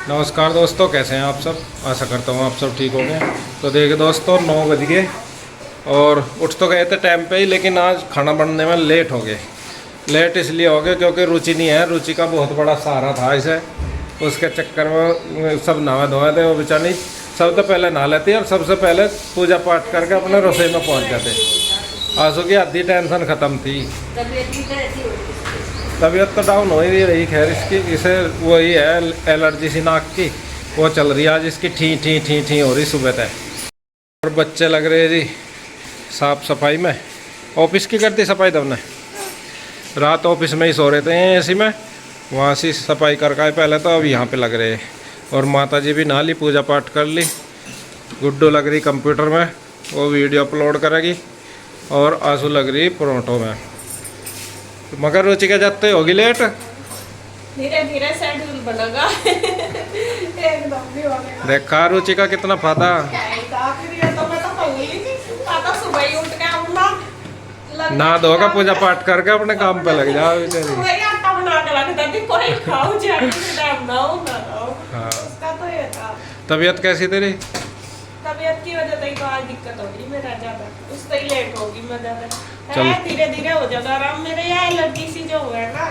नमस्कार दोस्तों, कैसे हैं आप सब। आशा करता हूँ आप सब ठीक होंगे। तो देखिए दोस्तों, 9 बज गए और उठ तो गए थे टाइम पे ही, लेकिन आज खाना बनने में लेट हो गए। लेट इसलिए हो गए क्योंकि रुचि नहीं है। रुचि का बहुत बड़ा सहारा था इसे, उसके चक्कर में सब नहा धोए थे। वो बेचारी सबसे पहले नहा लेती और सबसे पहले पूजा पाठ करके अपने रसोई में पहुँच जाते। आंसू की आधी टेंशन ख़त्म थी। तबीयत तो डाउन हो ही रही, खैर इसकी इसे वही है एलर्जी सी नाक की, वो चल रही है आज इसकी। ठी ठी ठी ठी हो रही सुबह तक। और बच्चे लग रहे जी साफ सफाई में। ऑफिस की करती सफाई तुमने? रात ऑफिस में ही सो रहे थे एसी में, वहाँ से सफाई कर का पहले तो अब यहाँ पे लग रहे हैं। और माता जी भी नहा ली, पूजा पाठ कर ली। गुड्डू लग रही कंप्यूटर में, वो वीडियो अपलोड करेगी। और आंसू लग रही परोंठों में। मगर रुचि क्या जाते होगी लेट, धीरे धीरे शेड्यूल बनेगा। एकदम भी होगा। देखा रुचि का कितना फायदा। तो मैं तो कहूंगी कि सुबह ही उठ के अपना ना धोगा पूजा पाठ करके अपने काम पे लग जाओ बेचारी। सुबह ही आटा बना के रख देती, कोई खाओ जाके टाइम ना हो ना हो। हाँ, उसका तो ये था। तबीयत कैसी तेरी? तबीयत की वजह से ही तो आज दिक्कत हो रही मेरा ज्यादा, उससे ही लेट होगी मैं ज्यादा। चल। धीरे धीरे हो जाएगा आराम। मेरे यहाँ एलर्जी सी जो हुआ है ना,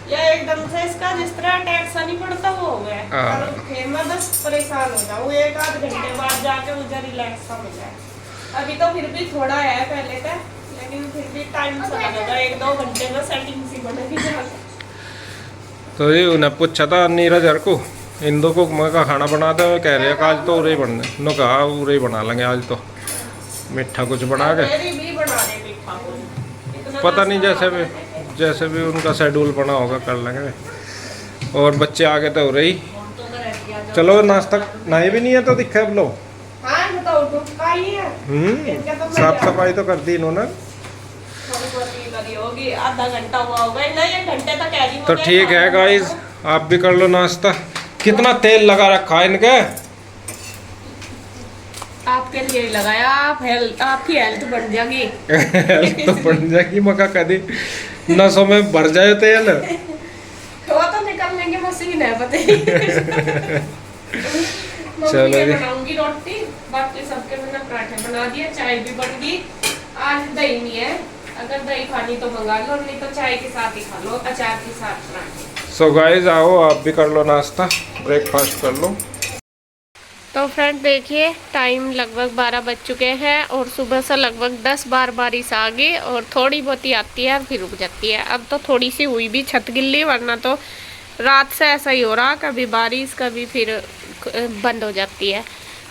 या एकदम से इसका जिस तरह अटैक सा नहीं पड़ता वो हो गया है। हाँ। और फिर मैं बस परेशान हो जाऊँ, एक आध घंटे बाद जाके मुझे रिलैक्स सा हो जाए। अभी तो फिर भी थोड़ा है पहले का, लेकिन फिर भी टाइम सा लगेगा, 1-2 घंटे में सेटिंग सी बनेगी जाके। तो ये उन्हें पूछा था नीरज हर को, इंदु को मैं का खाना बना दे। कह रहे हैं आज तो उरे ही बनने, नो कहा उरे ही बना लेंगे आज तो, मीठा कुछ बना के। मेरी भी बना दे मीठा कुछ। इतना पता नहीं, नाश्ता जैसे भी उनका शेड्यूल बना होगा कर लेंगे। और बच्चे आगे तो हो रही। तो मैं रह गया जब- चलो नाश्ता नहीं भी नहीं है तो दिखे अब लो। हाँ बताओ तो का ही है। इनका तो मैं साफ सफाई तो कर दी इन्होंने। थोड़ी बहुत ही करी होगी, आधा घंटा हुआ होगा, नहीं 1 घंटे तक कह रही हूँ। तो ठीक है गाइस, आप भी कर लो नाश्ता। कितना तेल लगा रखा है इनके। आपके लिए लगाया, आपकी हेल्थ बढ़ जाएगी। तो बन जाएगी मका कदी नसों में भर जाए तेल। वो तो निकलने की मशीन है पता ही। चलो मम्मी जी। बनाऊंगी रोटी, बाकी सबके मैंने पराठे बना दिए, चाय भी बन गई। आज दही नहीं है, अगर दही खानी तो मंगा लो, नहीं तो चाय के साथ ही खा लो, अचार के साथ पराठे। सो गाइस आओ आप भी कर लो नाश्ता, ब्रेकफास्ट कर लो। तो फ्रेंड देखिए, टाइम लगभग 12 बज चुके हैं और सुबह से लगभग 10 बार बारिश आ गई और थोड़ी बहुत ही आती है और फिर रुक जाती है। अब तो थोड़ी सी हुई भी छत गिल्ली, वरना तो रात से ऐसा ही हो रहा, कभी बारिश कभी फिर बंद हो जाती है।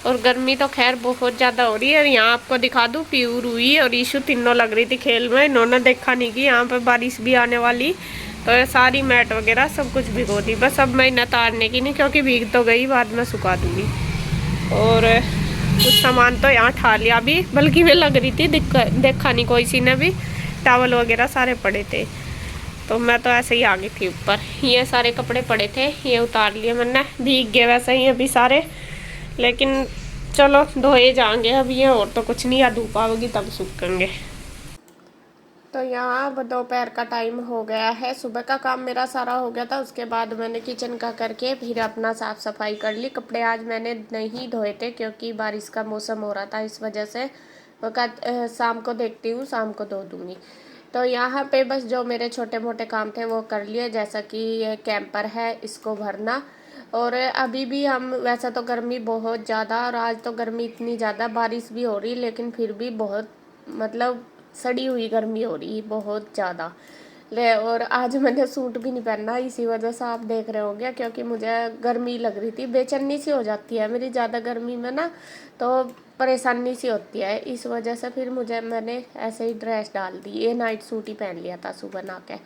और गर्मी तो खैर बहुत ज़्यादा हो रही है। और यहाँ आपको दिखा दूँ, प्यूर हुई और ईशू तीनों लग रही थी खेल में। इन्होंने देखा नहीं कि यहाँ पर बारिश भी आने वाली, तो ये सारी मैट वगैरह सब कुछ भिगो दी। बस अब मैं इन्हें तारने की नहीं, क्योंकि भीग तो गई, बाद में सुखा दूँगी। और कुछ सामान तो यहाँ ठा लिया भी, बल्कि वे लग रही थी देखा नहीं कोई सी ने भी, टावल वगैरह सारे पड़े थे। तो मैं तो ऐसे ही आ गई थी ऊपर। ये सारे कपड़े पड़े थे, ये उतार लिए मैंने, भीग गए वैसे ही अभी सारे, लेकिन चलो धोए जाएंगे अब ये, और तो कुछ नहीं, या धूप आएगी तब सूखेंगे। तो यहाँ अब दोपहर का टाइम हो गया है, सुबह का काम मेरा सारा हो गया था। उसके बाद मैंने किचन का करके फिर अपना साफ़ सफाई कर ली। कपड़े आज मैंने नहीं धोए थे क्योंकि बारिश का मौसम हो रहा था, इस वजह से मैं शाम को देखती हूँ, शाम को धो दूँगी। तो यहाँ पे बस जो मेरे छोटे मोटे काम थे वो कर लिए, जैसा कि ये कैंपर है, इसको भरना। और अभी भी हम, वैसा तो गर्मी बहुत ज़्यादा, और आज तो गर्मी इतनी ज़्यादा, बारिश भी हो रही लेकिन फिर भी बहुत मतलब सड़ी हुई गर्मी हो रही बहुत ज़्यादा ले। और आज मैंने सूट भी नहीं पहना, इसी वजह से आप देख रहे होंगे, क्योंकि मुझे गर्मी लग रही थी, बेचैनी सी हो जाती है मेरी ज़्यादा गर्मी में ना, तो परेशानी सी होती है। इस वजह से फिर मैंने ऐसे ही ड्रेस डाल दी, ये नाइट सूट ही पहन लिया था सुबह नहा के।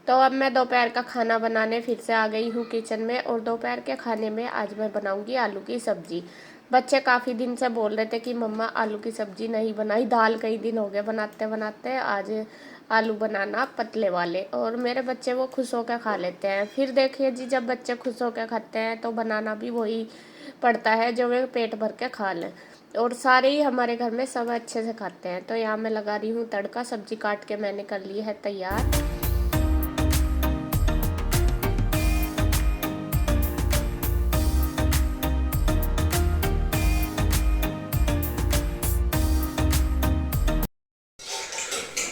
तो अब मैं दोपहर का खाना बनाने फिर से आ गई हूँ किचन में। और दोपहर के खाने में आज मैं बनाऊँगी आलू की सब्ज़ी। बच्चे काफ़ी दिन से बोल रहे थे कि मम्मा आलू की सब्ज़ी नहीं बनाई, दाल कई दिन हो गए बनाते बनाते, आज आलू बनाना पतले वाले। और मेरे बच्चे वो खुश होकर खा लेते हैं। फिर देखिए जी, जब बच्चे खुश होकर खाते हैं तो बनाना भी वही पड़ता है जो वे पेट भर के खा लें। और सारे ही हमारे घर में सब अच्छे से खाते हैं। तो यहाँ मैं लगा रही हूँ तड़का, सब्ज़ी काट के मैंने कर ली है तैयार।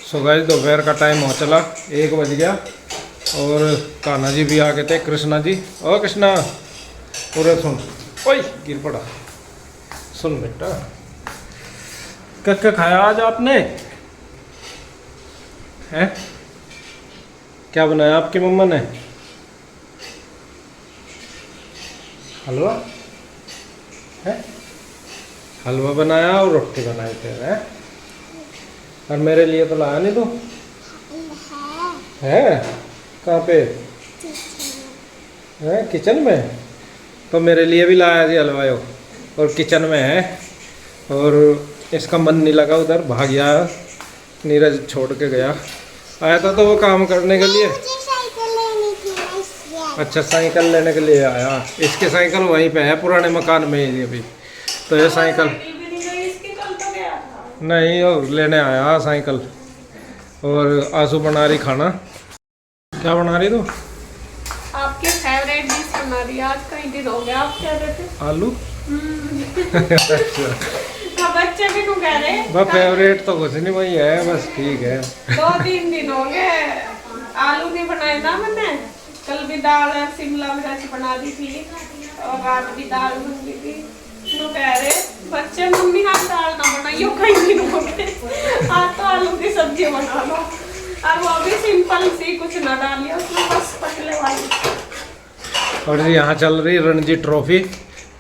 सो गाइस दोपहर का टाइम हो चला, 1 बज गया और कान्हा जी भी आ गए थे, कृष्णा जी। ओ कृष्णा पूरे सुन, ओए गिर पड़ा। सुन बेटा, क्या खाया आज आपने? हैं? क्या बनाया आपकी मम्मा ने? हलवा है? हलवा बनाया और रोटी बनाई थे हैं? और मेरे लिए तो लाया नहीं तू? है कहाँ पे है? किचन में। तो मेरे लिए भी लाया जी हलवा यो, और किचन में है। और इसका मन नहीं लगा, उधर भाग गया, नीरज छोड़ के गया। आया था तो वो काम करने के लिए। मुझे साइकिल लेनी थी ना इसलिए। अच्छा साइकिल लेने के लिए आया। इसकी साइकिल वहीं पे है पुराने मकान में ही अभी। तो ये साइकिल नहीं, और लेने आया साइकिल। और आंसू बना रही खाना। क्या बना रही तू? आपके फेवरेट डिश बना रही है आज, कई दिन हो गया आप कह रहे थे। आलू। हाँ, बच्चे भी को कह रहे बस फेवरेट तो कुछ नहीं, वही है बस, ठीक है। 2-3 दिन हो गए आलू नहीं बनाए ना मैंने। कल भी दाल और शिमला मिर्च बना दी थी और रात भी दाल बन गई थी। तो कह रहे बच्चे मम्मी आप दाल ना बनाइयो, कई दिन हो गए, आज तो आलू की सब्जी बना लो। और वो भी सिंपल सी, कुछ ना डालिए उसमें, बस पतले वाली। और जी यहाँ चल रही रणजी ट्रॉफी,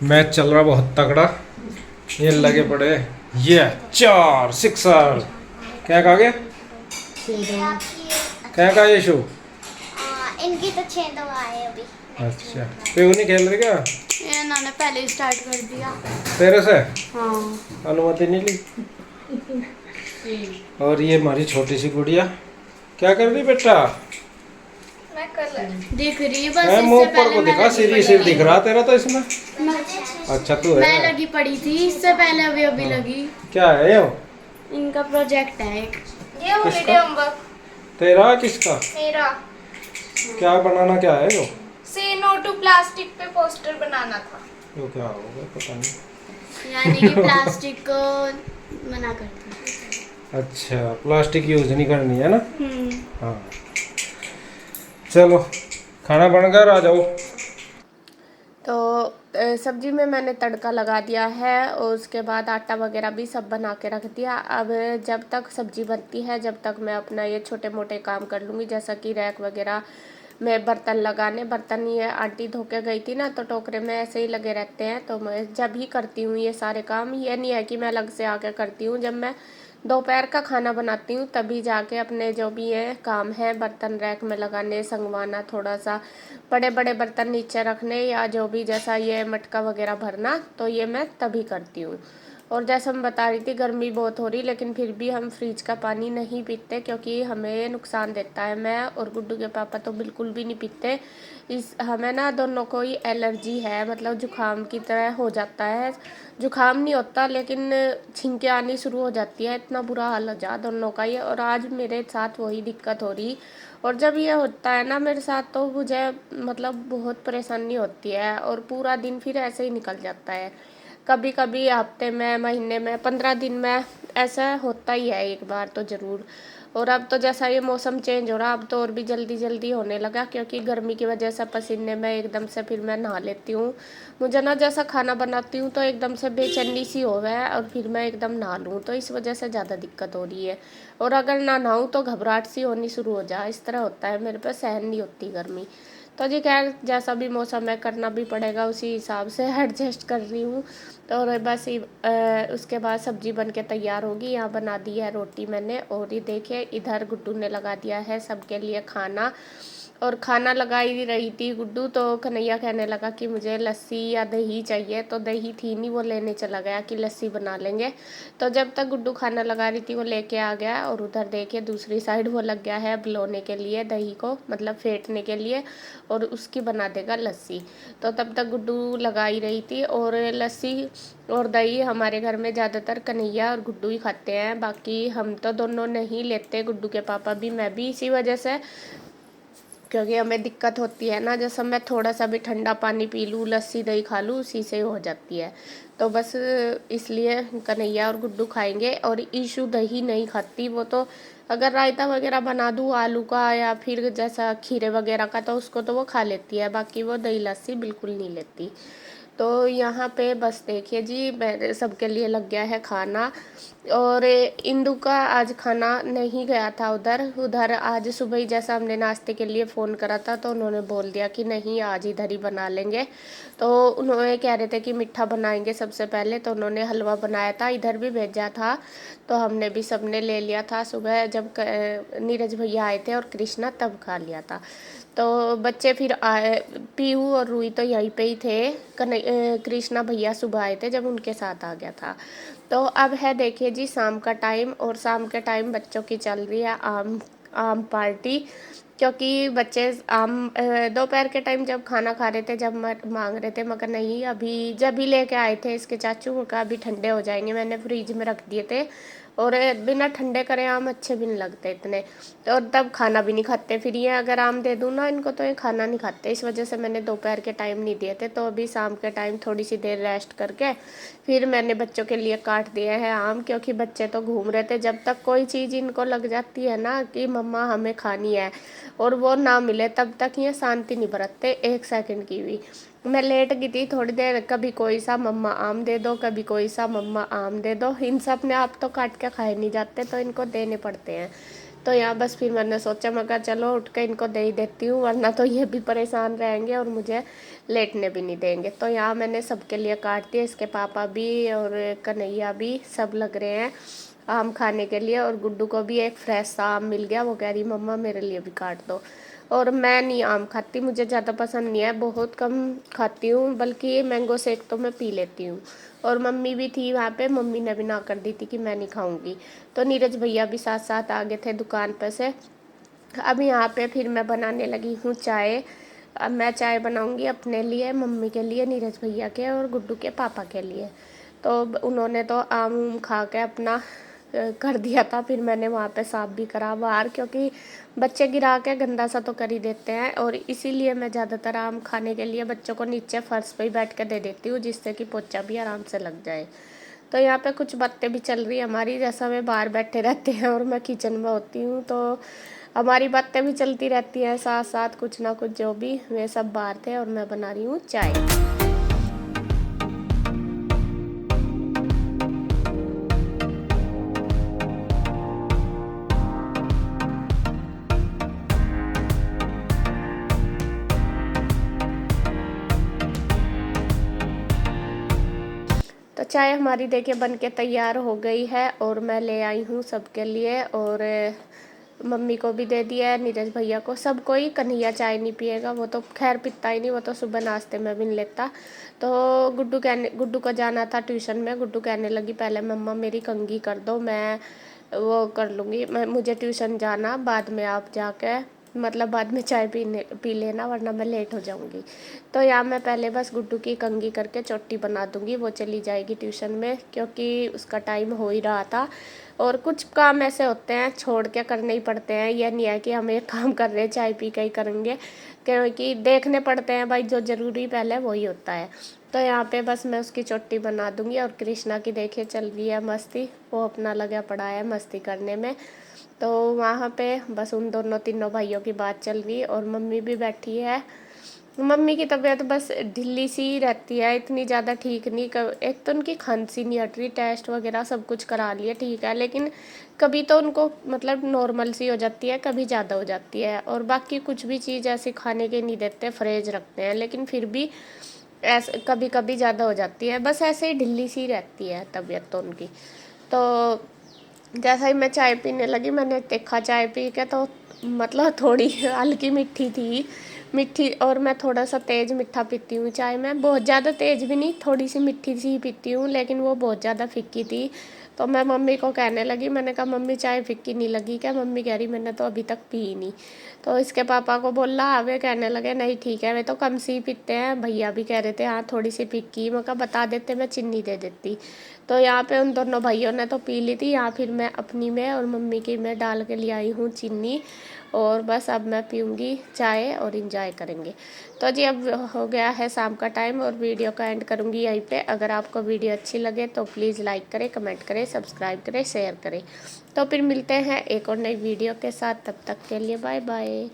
मैच चल रहा बहुत तगड़ा। ये लगे पड़े, ये 4 सिक्सर। क्या कहा गया? क्या कहा यशु? इनकी तो 6 दवाएं अभी। अच्छा पेऊ नहीं खेल रही क्या? ये इन्होंने पहले ही स्टार्ट कर दिया। तेरे से हाँ। अनुमति नहीं ली? और ये हमारी छोटी सी गुड़िया क्या कर रही बेटा? मैं कर दिख रही बस। है मुंह पर को दिखा, सिर दिख रहा तेरा तो इसमें। अच्छा तू मैं है। लगी पड़ी थी इससे पहले, अभी लगी। क्या है ये? इनका प्रोजेक्ट है एक। ये किसका? होमवर्क तेरा किसका? मेरा। क्या बनाना क्या है यो? से नो टू प्लास्टिक पे पोस्टर बनाना था। यो क्या होगा पता नहीं। यानी कि प्लास्टिक को मना करते हैं। अच्छा प्लास्टिक यूज नहीं करनी है ना। हाँ चलो खाना बन गया, आ जाओ। तो सब्जी में मैंने तड़का लगा दिया है और उसके बाद आटा वगैरह भी सब बना के रख दिया। अब जब तक सब्जी बनती है जब तक मैं अपना ये छोटे मोटे काम कर लूँगी, जैसा कि रैक वगैरह में बर्तन लगाने। बर्तन ये आंटी धो के गई थी ना, तो टोकरे में ऐसे ही लगे रहते हैं। तो मैं जब ही करती हूँ ये सारे काम, ये नहीं है कि मैं अलग से आके करती हूँ। जब मैं दोपहर का खाना बनाती हूँ तभी जाके अपने जो भी ये काम है, बर्तन रैक में लगाने, संगवाना, थोड़ा सा बड़े बड़े बर्तन नीचे रखने, या जो भी जैसा ये मटका वगैरह भरना, तो ये मैं तभी करती हूँ। और जैसा मैं बता रही थी गर्मी बहुत हो रही, लेकिन फिर भी हम फ्रिज का पानी नहीं पीते क्योंकि हमें नुकसान देता है। मैं और गुड्डू के पापा तो बिल्कुल भी नहीं पीते। हमें ना दोनों को ही एलर्जी है, मतलब जुकाम की तरह हो जाता है। जुकाम नहीं होता लेकिन छींकें आनी शुरू हो जाती है, इतना बुरा हाल हो जा दोनों का ये। और आज मेरे साथ वही दिक्कत हो रही। और जब ये होता है ना मेरे साथ तो मुझे मतलब बहुत परेशानी होती है और पूरा दिन फिर ऐसे ही निकल जाता है। कभी कभी हफ्ते में, महीने में, 15 दिन में ऐसा होता ही है एक बार तो ज़रूर। और अब तो जैसा ये मौसम चेंज हो रहा, अब तो और भी जल्दी जल्दी होने लगा क्योंकि गर्मी की वजह से पसीने में एकदम से फिर मैं नहा लेती हूँ। मुझे ना जैसा खाना बनाती हूँ तो एकदम से बेचैनी सी हो गया है और फिर मैं एकदम नहा लूँ, तो इस वजह से ज़्यादा दिक्कत हो रही है। और अगर ना नहाऊँ तो घबराहट सी होनी शुरू हो जाए, इस तरह होता है मेरे पे, सहन नहीं होती गर्मी। तो जी खैर जैसा भी मौसम है करना भी पड़ेगा, उसी हिसाब से एडजस्ट कर रही हूँ। और बस उसके बाद सब्जी बन के तैयार होगी। यहाँ बना दी है रोटी मैंने, और ये देखिए इधर गुड्डू ने लगा दिया है सबके लिए खाना। और खाना लगाई रही थी गुड्डू, तो कन्हैया कहने लगा कि मुझे लस्सी या दही चाहिए, तो दही थी नहीं, वो लेने चला गया कि लस्सी बना लेंगे। तो जब तक गुड्डू खाना लगा रही थी वो लेके आ गया, और उधर देखिए दूसरी साइड वो लग गया है बिलोने के लिए दही को, मतलब फेंटने के लिए, और उसकी बना देगा लस्सी। तो तब तक गुड्डू लगा ही रही थी। और लस्सी और दही हमारे घर में ज़्यादातर कन्हैया और गुड्डू ही खाते हैं, बाकी हम तो दोनों नहीं लेते, गुड्डू के पापा भी, मैं भी, इसी वजह से, क्योंकि हमें दिक्कत होती है ना, जैसे मैं थोड़ा सा भी ठंडा पानी पी लूँ, लस्सी दही खा लूँ, उसी से हो जाती है। तो बस इसलिए कन्हैया और गुड्डू खाएंगे। और ईशू दही नहीं खाती, वो तो अगर रायता वगैरह बना दूँ आलू का या फिर जैसा खीरे वगैरह का तो उसको तो वो खा लेती है, बाकी वो दही लस्सी बिल्कुल नहीं लेती। तो यहाँ पे बस देखिए जी मेरे सबके लिए लग गया है खाना। और इंदु का आज खाना नहीं गया था उधर उधर आज सुबह ही जैसा हमने नाश्ते के लिए फ़ोन करा था तो उन्होंने बोल दिया कि नहीं आज इधर ही बना लेंगे। तो उन्होंने कह रहे थे कि मीठा बनाएंगे सबसे पहले, तो उन्होंने हलवा बनाया था, इधर भी भेजा था। तो हमने भी सबने ले लिया था, सुबह जब नीरज भैया आए थे और कृष्णा तब खा लिया था। तो बच्चे फिर आए, पीहू और रूही तो यहीं पे ही थे, कृष्णा भैया सुबह आए थे जब उनके साथ आ गया था। तो अब है देखिए जी शाम का टाइम, और शाम के टाइम बच्चों की चल रही है आम आम पार्टी, क्योंकि बच्चे आम दोपहर के टाइम जब खाना खा रहे थे जब मांग रहे थे, मगर नहीं अभी जब ही लेके आए थे इसके चाचू का अभी ठंडे हो जाएंगे, मैंने फ्रिज में रख दिए थे। और बिना ठंडे करे आम अच्छे भी नहीं लगते इतने, तो और तब खाना भी नहीं खाते। फिर ये अगर आम दे दूँ ना इनको तो ये खाना नहीं खाते, इस वजह से मैंने दोपहर के टाइम नहीं दिए थे। तो अभी शाम के टाइम थोड़ी सी देर रेस्ट करके फिर मैंने बच्चों के लिए काट दिए हैं आम, क्योंकि बच्चे तो घूम रहे थे। जब तक कोई चीज़ इनको लग जाती है ना कि मम्मा हमें खानी है और वो ना मिले तब तक ये शांति नहीं बरतते एक सेकंड की भी। मैं लेट गई थी थोड़ी देर, कभी कोई सा मम्मा आम दे दो, कभी कोई सा मम्मा आम दे दो। इन सब ने आप तो काट के खाए नहीं जाते तो इनको देने पड़ते हैं। तो यहाँ बस फिर मैंने सोचा मगर चलो उठ के इनको दे ही देती हूँ, वरना तो ये भी परेशान रहेंगे और मुझे लेटने भी नहीं देंगे। तो यहाँ मैंने सबके लिए काट दिया, इसके पापा भी और कन्हैया भी सब लग रहे हैं आम खाने के लिए। और गुड्डू को भी एक फ्रेश सा आम मिल गया, वो कह रही मम्मा मेरे लिए भी काट दो। और मैं नहीं आम खाती, मुझे ज़्यादा पसंद नहीं है, बहुत कम खाती हूँ, बल्कि मैंगो शेक तो मैं पी लेती हूँ। और मम्मी भी थी वहाँ पे, मम्मी ने भी ना कर दी थी कि मैं नहीं खाऊंगी। तो नीरज भैया भी साथ साथ आ गए थे दुकान पर से। अब यहाँ पे फिर मैं बनाने लगी हूँ चाय। अब मैं चाय बनाऊंगी अपने लिए, मम्मी के लिए, नीरज भैया के और गुड्डू के पापा के लिए। तो उन्होंने तो आम खा के अपना कर दिया था, फिर मैंने वहाँ पे साफ भी करा बाहर, क्योंकि बच्चे गिरा के गंदा सा तो कर ही देते हैं। और इसीलिए मैं ज़्यादातर आम खाने के लिए बच्चों को नीचे फर्श पे ही बैठ के दे देती हूँ, जिससे कि पोछा भी आराम से लग जाए। तो यहाँ पे कुछ बातें भी चल रही है हमारी, जैसा वे बाहर बैठे रहते हैं और मैं किचन में होती हूँ, तो हमारी बातें भी चलती रहती हैं साथ साथ, कुछ ना कुछ जो भी। वे सब बाहर थे और मैं बना रही हूँ चाय। तो चाय हमारी देखिए बन के तैयार हो गई है और मैं ले आई हूँ सबके लिए, और मम्मी को भी दे दिया है, नीरज भैया को, सबको ही। कन्हैया चाय नहीं पिएगा, वो तो खैर पीता ही नहीं, वो तो सुबह नाश्ते में भी नहीं लेता। तो गुड्डू को जाना था ट्यूशन में, गुड्डू कहने लगी पहले मम्मा मेरी कंघी कर दो, मैं वो कर लूँगी, मुझे ट्यूशन जाना, बाद में आप जाके मतलब बाद में चाय पी लेना वरना मैं लेट हो जाऊंगी। तो यहाँ मैं पहले बस गुड्डू की कंघी करके चोटी बना दूंगी, वो चली जाएगी ट्यूशन में, क्योंकि उसका टाइम हो ही रहा था। और कुछ काम ऐसे होते हैं छोड़ के करने ही पड़ते हैं, यह नहीं है कि हम एक काम कर रहे हैं चाय पी के ही करेंगे, क्योंकि देखने पड़ते हैं भाई, जो ज़रूरी पहले वही होता है। तो यहाँ पे बस मैं उसकी चोटी बना दूंगी। और कृष्णा की देखिए चल रही है मस्ती, वो अपना लगा पड़ा है मस्ती करने में। तो वहाँ पे बस उन दोनों तीनों भाइयों की बात चल रही, और मम्मी भी बैठी है। मम्मी की तबीयत बस ढिल्ली सी रहती है, इतनी ज़्यादा ठीक नहीं। एक तो उनकी खांसी नहीं हट रही, टेस्ट वगैरह सब कुछ करा लिए ठीक है, लेकिन कभी तो उनको मतलब नॉर्मल सी हो जाती है, कभी ज़्यादा हो जाती है। और बाकी कुछ भी चीज़ ऐसी खाने के नहीं देते, फ्रेज रखते हैं, लेकिन फिर भी ऐसे कभी कभी ज़्यादा हो जाती है, बस ऐसे ही ढिल्ली सी रहती है तबीयत तो उनकी। तो जैसा ही मैं चाय पीने लगी, मैंने देखा चाय पी के तो मतलब थोड़ी हल्की मीठी थी, मीठी। और मैं थोड़ा सा तेज़ मीठा पीती हूँ चाय में, बहुत ज़्यादा तेज़ भी नहीं, थोड़ी सी मीठी सी पीती हूँ, लेकिन वो बहुत ज़्यादा फीकी थी। तो मैं मम्मी को कहने लगी, मैंने कहा मम्मी चाय फीकी नहीं लगी क्या? मम्मी कह रही मैंने तो अभी तक पी ही नहीं। तो इसके पापा को बोला, वे कहने लगे नहीं ठीक है, वे तो कम सी पीते हैं। भैया भी कह रहे थे हाँ थोड़ी सी फीकी, मैं कहा बता देते मैं चीनी दे देती। तो यहाँ पे उन दोनों भाइयों ने तो पी ली थी, यहाँ फिर मैं अपनी में और मम्मी की में डाल के ले आई हूँ चीनी। और बस अब मैं पीऊँगी चाय और इंजॉय करेंगे। तो जी अब हो गया है शाम का टाइम और वीडियो का एंड करूँगी यहीं पे। अगर आपको वीडियो अच्छी लगे तो प्लीज़ लाइक करें, कमेंट करें, सब्सक्राइब करें, शेयर करें। तो फिर मिलते हैं एक और नई वीडियो के साथ, तब तक के लिए बाय बाय।